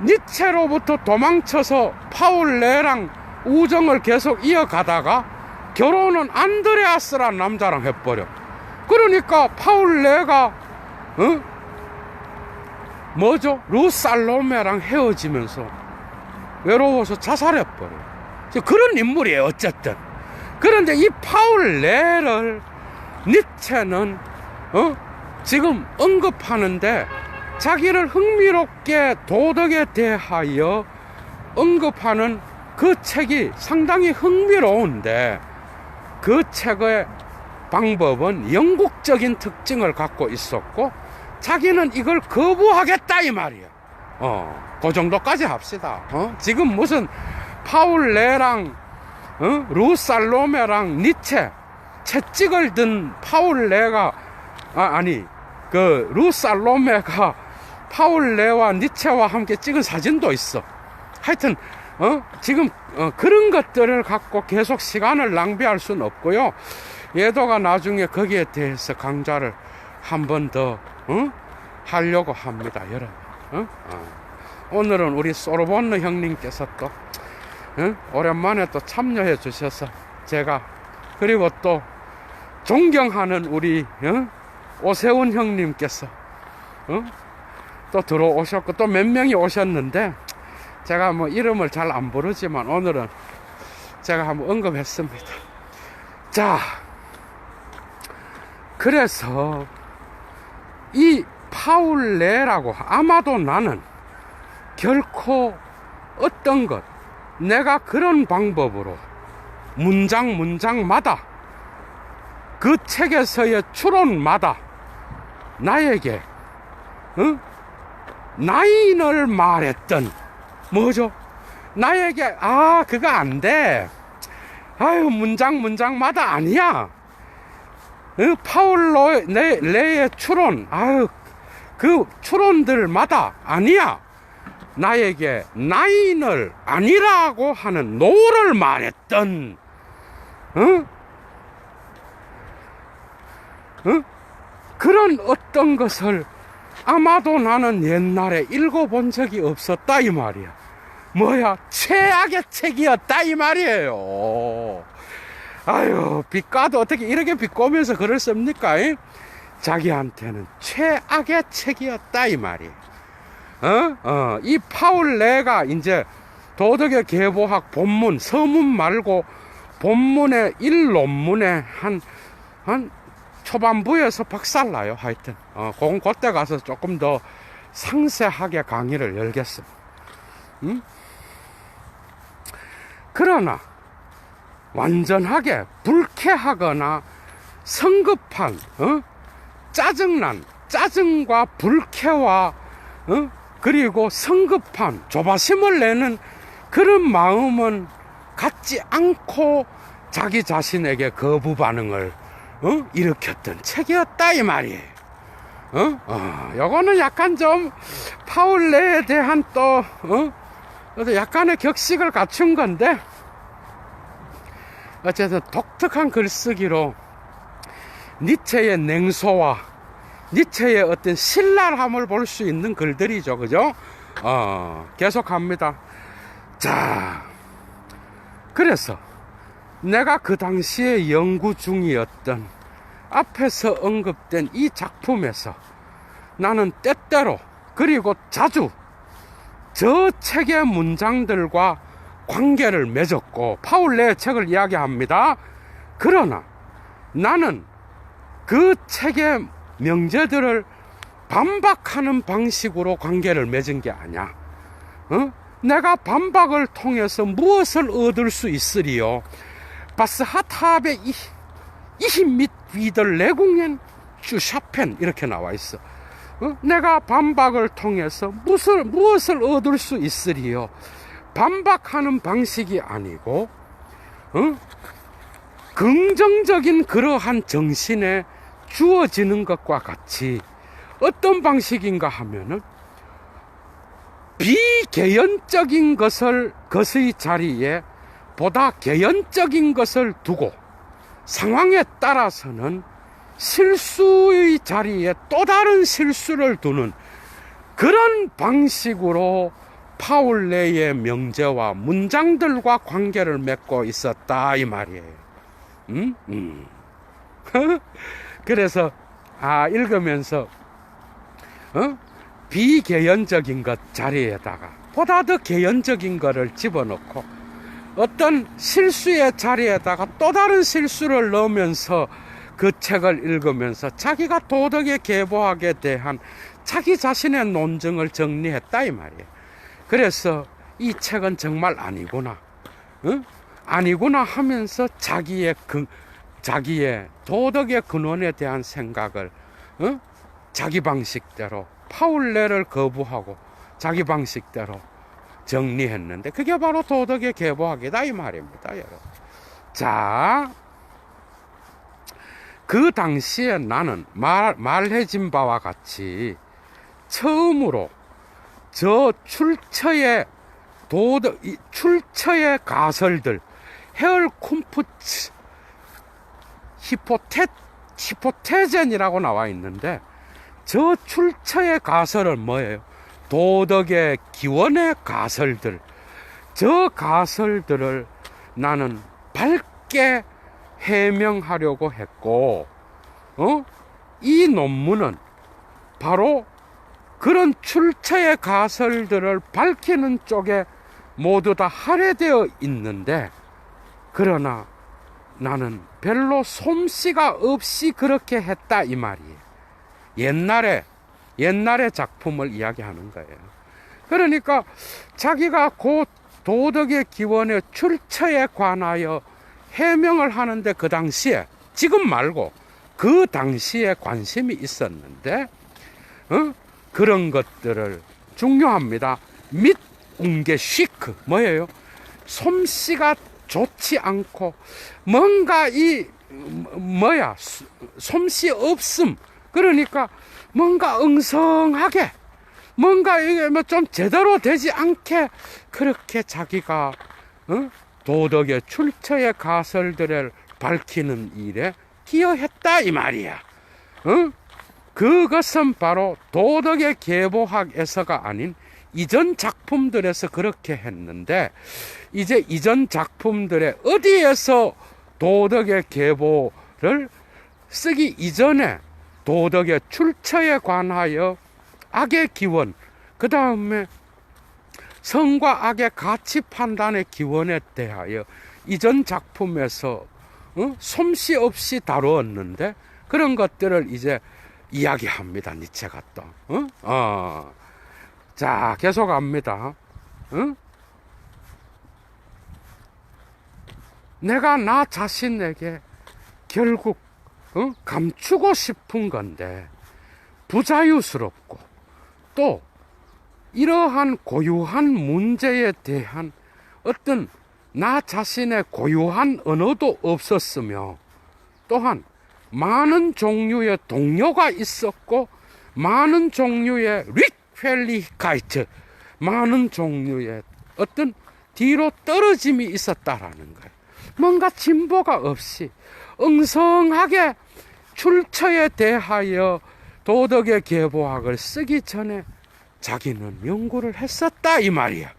니체로부터 도망쳐서 파울 레랑 우정을 계속 이어가다가 결혼은 안드레아스라는 남자랑 해버려. 그러니까 파울 레가 뭐죠? 루살로메랑 헤어지면서 외로워서 자살해버려. 그런 인물이에요, 어쨌든. 그런데 이 파울 레를 니체는 지금 언급하는데, 자기를 흥미롭게 도덕에 대하여 언급하는 그 책이 상당히 흥미로운데, 그 책의 방법은 영국적인 특징을 갖고 있었고, 자기는 이걸 거부하겠다 이 말이야. 그 정도까지 합시다. 지금 무슨 파울 레랑 루살로메랑 니체 채찍을 든 파울 레가 그 루살로메가 파울 레와 니체와 함께 찍은 사진도 있어. 하여튼 지금 그런 것들을 갖고 계속 시간을 낭비할 수는 없고요. 예도가 나중에 거기에 대해서 강좌를 한 번 더 하려고 합니다, 여러분. 오늘은 우리 소르본느 형님께서 또 오랜만에 또 참여해 주셔서, 제가 그리고 또 존경하는 우리 오세훈 형님께서 또 들어오셨고, 또 몇 명이 오셨는데 제가 뭐 이름을 잘 안 부르지만 오늘은 제가 한번 언급했습니다. 자, 그래서 이 파울 레라고, 아마도 나는 결코 어떤 것, 내가 그런 방법으로 문장마다, 그 책에서의 추론마다 나에게 나인을 말했던, 뭐죠? 나에게 그거 안 돼, 아유 문장마다 아니야, 파울 레의 추론, 그 추론들마다 아니야, 나에게 나인을 아니라고 하는 노를 말했던 그런 어떤 것을 아마도 나는 옛날에 읽어본 적이 없었다 이 말이야. 뭐야? 최악의 책이었다 이 말이에요. 아유, 비까도 어떻게 이렇게 비꼬면서 글을 씁니까? 자기한테는 최악의 책이었다 이 말이에요. 이 파울 레가 이제 도덕의 계보학 본문, 서문 말고 본문의 1논문에 한 초반부에서 박살나요. 하여튼 그때 가서 조금 더 상세하게 강의를 열겠습니다. 그러나 완전하게 불쾌하거나 성급한 짜증과 불쾌와 그리고 성급한 조바심을 내는 그런 마음은 갖지 않고 자기 자신에게 거부 반응을 일으켰던 책이었다 이 말이에요. 요거는 약간 좀 파울 레에 대한 또 약간의 격식을 갖춘 건데, 어쨌든 독특한 글쓰기로 니체의 냉소와 니체의 어떤 신랄함을 볼 수 있는 글들이죠, 그죠? 계속합니다. 자, 그래서 내가 그 당시에 연구 중이었던 앞에서 언급된 이 작품에서 나는 때때로 그리고 자주 저 책의 문장들과 관계를 맺었고 파울레의 책을 이야기합니다. 그러나 나는 그 책의 명제들을 반박하는 방식으로 관계를 맺은 게 아니야. 내가 반박을 통해서 무엇을 얻을 수 있으리요? 바스 하탑의 이힘 및 위들 레궁엔 슈샤펜 이렇게 나와 있어. 내가 반박을 통해서 무엇을 얻을 수 있으리요? 반박하는 방식이 아니고 긍정적인 그러한 정신에 주어지는 것과 같이 어떤 방식인가 하면은 비개연적인 것의 자리에 보다 개연적인 것을 두고 상황에 따라서는 실수의 자리에 또 다른 실수를 두는 그런 방식으로 파울레의 명제와 문장들과 관계를 맺고 있었다 이 말이에요. 그래서 읽으면서 비개연적인 것 자리에다가 보다 더 개연적인 것을 집어넣고 어떤 실수의 자리에다가 또 다른 실수를 넣으면서 그 책을 읽으면서 자기가 도덕의 계보학에 대한 자기 자신의 논증을 정리했다 이 말이에요. 그래서 이 책은 정말 아니구나, 아니구나 하면서 자기의 도덕의 근원에 대한 생각을 자기 방식대로 파울레를 거부하고 자기 방식대로 정리했는데 그게 바로 도덕의 계보학이다 이 말입니다, 여러분. 자, 그 당시에 나는 말해진 바와 같이 처음으로 저 출처의 가설들 헤얼쿰프츠 히포테젠이라고 나와 있는데 저 출처의 가설은 뭐예요? 도덕의 기원의 가설들, 저 가설들을 나는 밝게 해명하려고 했고 이 논문은 바로 그런 출처의 가설들을 밝히는 쪽에 모두 다 할애되어 있는데, 그러나 나는 별로 솜씨가 없이 그렇게 했다 이 말이에요. 옛날의 작품을 이야기하는 거예요. 그러니까 자기가 그 도덕의 기원의 출처에 관하여 해명을 하는데 그 당시에, 지금 말고 그 당시에 관심이 있었는데 그런 것들을 중요합니다. 밋 웅게 쉬크 뭐예요? 솜씨가 좋지 않고 뭔가 솜씨 없음, 그러니까 뭔가 엉성하게 뭔가 이게 좀 제대로 되지 않게 그렇게 자기가 도덕의 출처의 가설들을 밝히는 일에 기여했다 이 말이야. 그것은 바로 도덕의 계보학에서가 아닌 이전 작품들에서 그렇게 했는데, 이제 이전 작품들의 어디에서 도덕의 계보를 쓰기 이전에 도덕의 출처에 관하여 악의 기원, 그 다음에 선과 악의 가치 판단의 기원에 대하여 이전 작품에서 솜씨 없이 다루었는데 그런 것들을 이제 이야기합니다. 니체가 또. 자, 계속 합니다. 내가 나 자신에게 결국 감추고 싶은 건데 부자유스럽고 또 이러한 고유한 문제에 대한 어떤 나 자신의 고유한 언어도 없었으며, 또한 많은 종류의 동료가 있었고 많은 종류의 리펠리카이트, 많은 종류의 어떤 뒤로 떨어짐이 있었다라는 거예요. 뭔가 진보가 없이 엉성하게 출처에 대하여 도덕의 계보학을 쓰기 전에 자기는 연구를 했었다 이 말이야.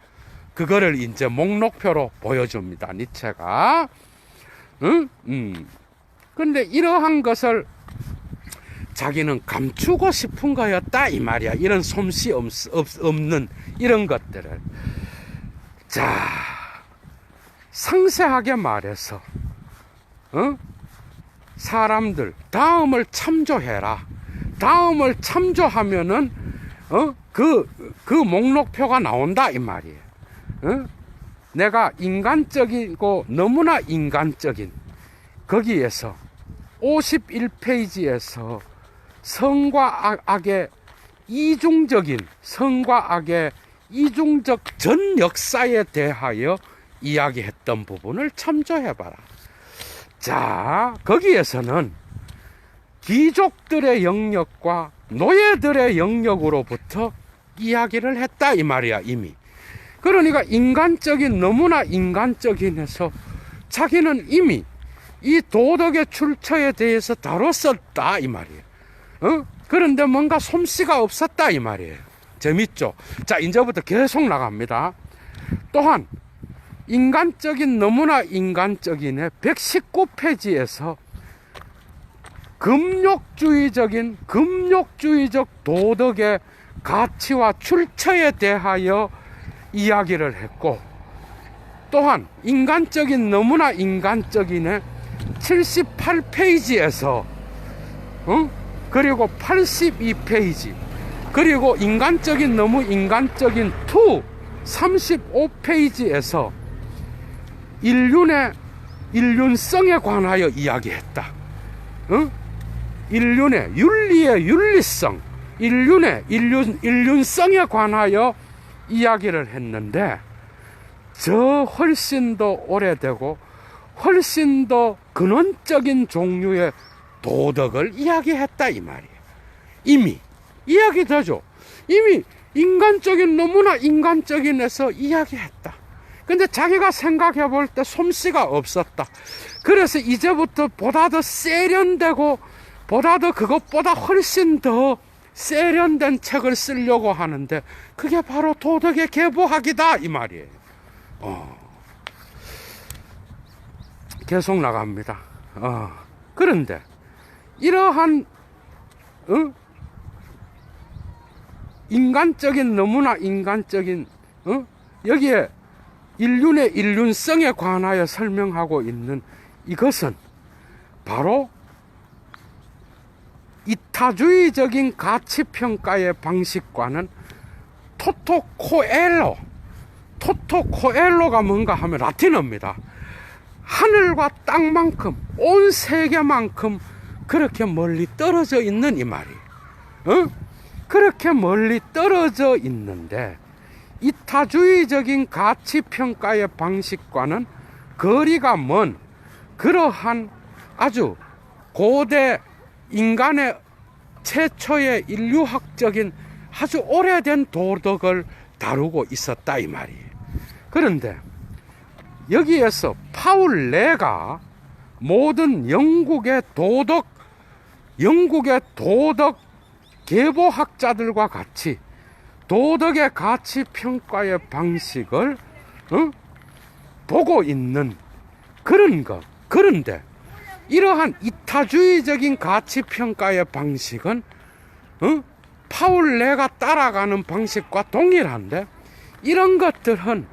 그거를 이제 목록표로 보여줍니다. 니체가. 근데 이러한 것을 자기는 감추고 싶은 거였다 이 말이야. 이런 솜씨 없는 이런 것들을. 자, 상세하게 말해서 사람들 다음을 참조해라. 다음을 참조하면은 그 목록표가 나온다 이 말이에요. 내가 인간적이고 너무나 인간적인 거기에서 51페이지에서 성과 악의 이중적인 성과 악의 이중적 전 역사에 대하여 이야기했던 부분을 참조해봐라. 자, 거기에서는 귀족들의 영역과 노예들의 영역으로부터 이야기를 했다 이 말이야 이미. 그러니까 인간적인 너무나 인간적인 해서 자기는 이미 이 도덕의 출처에 대해서 다뤘었다 이 말이에요. 그런데 뭔가 솜씨가 없었다 이 말이에요. 재밌죠? 자, 이제부터 계속 나갑니다. 또한 인간적인 너무나 인간적인의 119페이지에서 금욕주의적 도덕의 가치와 출처에 대하여 이야기를 했고, 또한 인간적인 너무나 인간적인의 78페이지에서 그리고 82페이지 그리고 인간적인 너무 인간적인 35페이지에서 인륜성에 관하여 이야기했다. 인륜의 윤리의 윤리성, 인륜성에 관하여 이야기를 했는데, 저 훨씬 더 오래되고 훨씬 더 근원적인 종류의 도덕을 이야기했다 이 말이에요. 이미 이야기되죠. 이미 인간적인 너무나 인간적인에서 이야기했다. 근데 자기가 생각해 볼 때 솜씨가 없었다. 그래서 이제부터 보다 더 세련되고 보다 더 그것보다 훨씬 더 세련된 책을 쓰려고 하는데, 그게 바로 도덕의 계보학이다 이 말이에요. 계속 나갑니다. 그런데 이러한 인간적인 너무나 인간적인 여기에 인륜의 인륜성에 관하여 설명하고 있는 이것은 바로 이타주의적인 가치평가의 방식과는 토토코엘로가 뭔가 하면 라틴어입니다. 하늘과 땅만큼 온 세계만큼 그렇게 멀리 떨어져 있는 이 말이에요. 그렇게 멀리 떨어져 있는데, 이타주의적인 가치평가의 방식과는 거리가 먼 그러한 아주 고대 인간의 최초의 인류학적인 아주 오래된 도덕을 다루고 있었다 이 말이에요. 그런데 여기에서 파울레가 모든 영국의 도덕 계보학자들과 같이 도덕의 가치 평가의 방식을 보고 있는 그런 것. 그런데 이러한 이타주의적인 가치 평가의 방식은 파울레가 따라가는 방식과 동일한데, 이런 것들은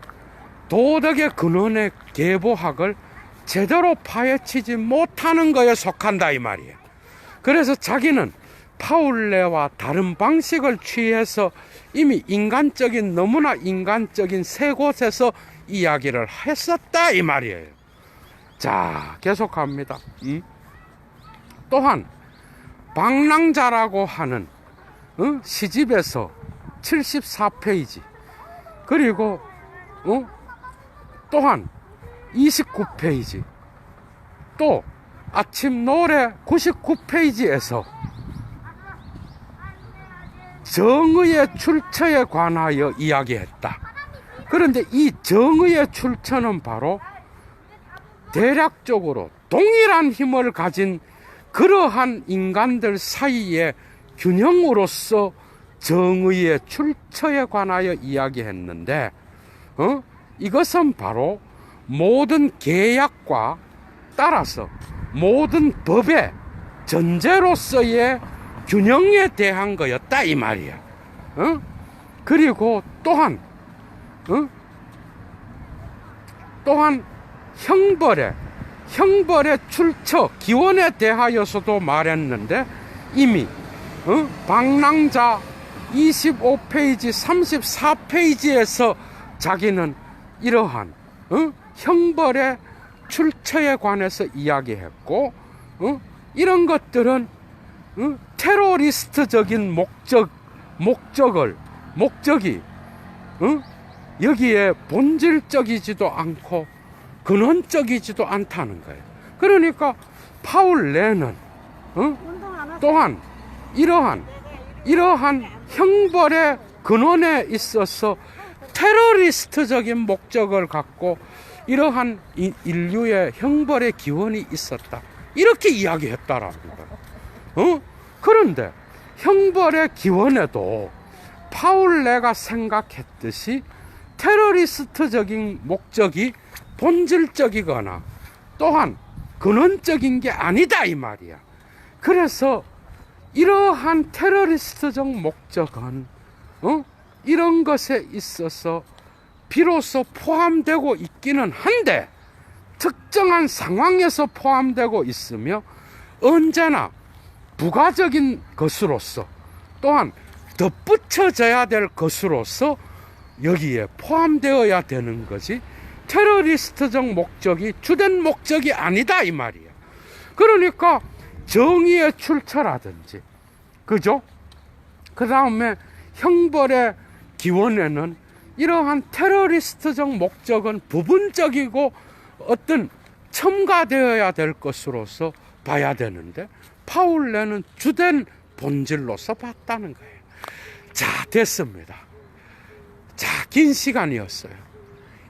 도덕의 근원의 계보학을 제대로 파헤치지 못하는 거에 속한다 이 말이에요. 그래서 자기는 파울레와 다른 방식을 취해서 이미 인간적인 너무나 인간적인 세 곳에서 이야기를 했었다 이 말이에요. 자, 계속합니다. 또한 방랑자라고 하는 시집에서 74페이지 그리고 또한 29페이지 또 아침 노래 99페이지에서 정의의 출처에 관하여 이야기했다. 그런데 이 정의의 출처는 바로 대략적으로 동일한 힘을 가진 그러한 인간들 사이의 균형으로서 정의의 출처에 관하여 이야기했는데, 이것은 바로 모든 계약과 따라서 모든 법의 전제로서의 균형에 대한 거였다 이 말이야. 그리고 또한 형벌의 출처 기원에 대하여서도 말했는데 이미 방랑자 25페이지 34페이지에서 자기는 이러한 형벌의 출처에 관해서 이야기했고 이런 것들은 테러리스트적인 목적이 여기에 본질적이지도 않고 근원적이지도 않다는 거예요. 그러니까 파울 레는 또한 이러한 형벌의 근원에 있어서 테러리스트적인 목적을 갖고 이러한 인류의 형벌의 기원이 있었다, 이렇게 이야기했다라는 거예요. 그런데 형벌의 기원에도 파울 레가 생각했듯이 테러리스트적인 목적이 본질적이거나 또한 근원적인 게 아니다 이 말이야. 그래서 이러한 테러리스트적 목적은 이런 것에 있어서 비로소 포함되고 있기는 한데 특정한 상황에서 포함되고 있으며 언제나 부가적인 것으로서 또한 덧붙여져야 될 것으로서 여기에 포함되어야 되는 거지 테러리스트적 목적이 주된 목적이 아니다 이 말이야. 그러니까 정의의 출처라든지 그죠? 그 다음에 형벌의 기원에는 이러한 테러리스트적 목적은 부분적이고 어떤 첨가되어야 될 것으로서 봐야 되는데 파울 레는 주된 본질로서 봤다는 거예요. 자, 됐습니다. 자, 긴 시간이었어요.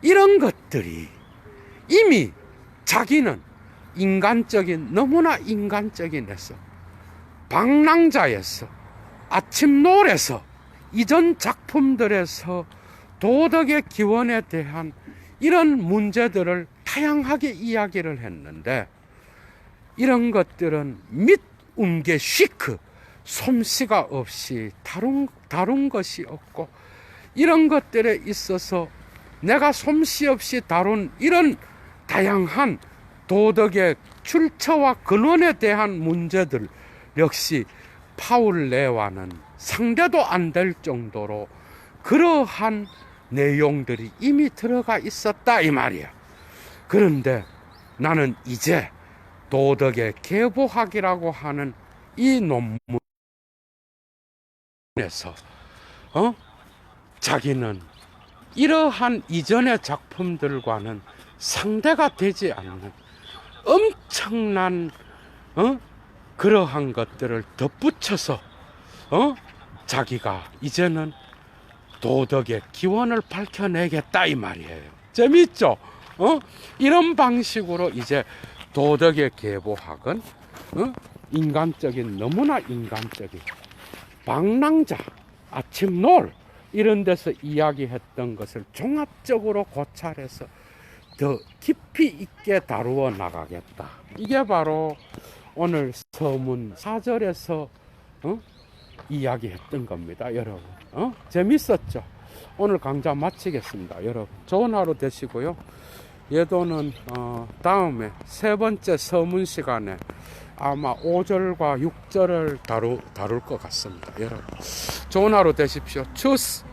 이런 것들이 이미 자기는 너무나 인간적인에서 방랑자에서 아침놀에서 이전 작품들에서 도덕의 기원에 대한 이런 문제들을 다양하게 이야기를 했는데 이런 것들은 밑운계 쉬크 솜씨가 없이 다룬 것이 없고 이런 것들에 있어서 내가 솜씨 없이 다룬 이런 다양한 도덕의 출처와 근원에 대한 문제들 역시 파울 레와는 상대도 안 될 정도로 그러한 내용들이 이미 들어가 있었다 이 말이야. 그런데 나는 이제 도덕의 계보학이라고 하는 이 논문에서 자기는 이러한 이전의 작품들과는 상대가 되지 않는 엄청난 그러한 것들을 덧붙여서 자기가 이제는 도덕의 기원을 밝혀내겠다 이 말이에요. 재밌죠? 이런 방식으로 이제 도덕의 계보학은 인간적인 너무나 인간적인 방랑자 아침놀 이런 데서 이야기했던 것을 종합적으로 고찰해서 더 깊이 있게 다루어 나가겠다. 이게 바로 오늘 서문 4절에서 이야기했던 겁니다, 여러분. 재밌었죠? 오늘 강좌 마치겠습니다, 여러분. 좋은 하루 되시고요. 예도는 다음에 세 번째 서문 시간에 아마 5절과 6절을 다룰 것 같습니다, 여러분. 좋은 하루 되십시오. 추스.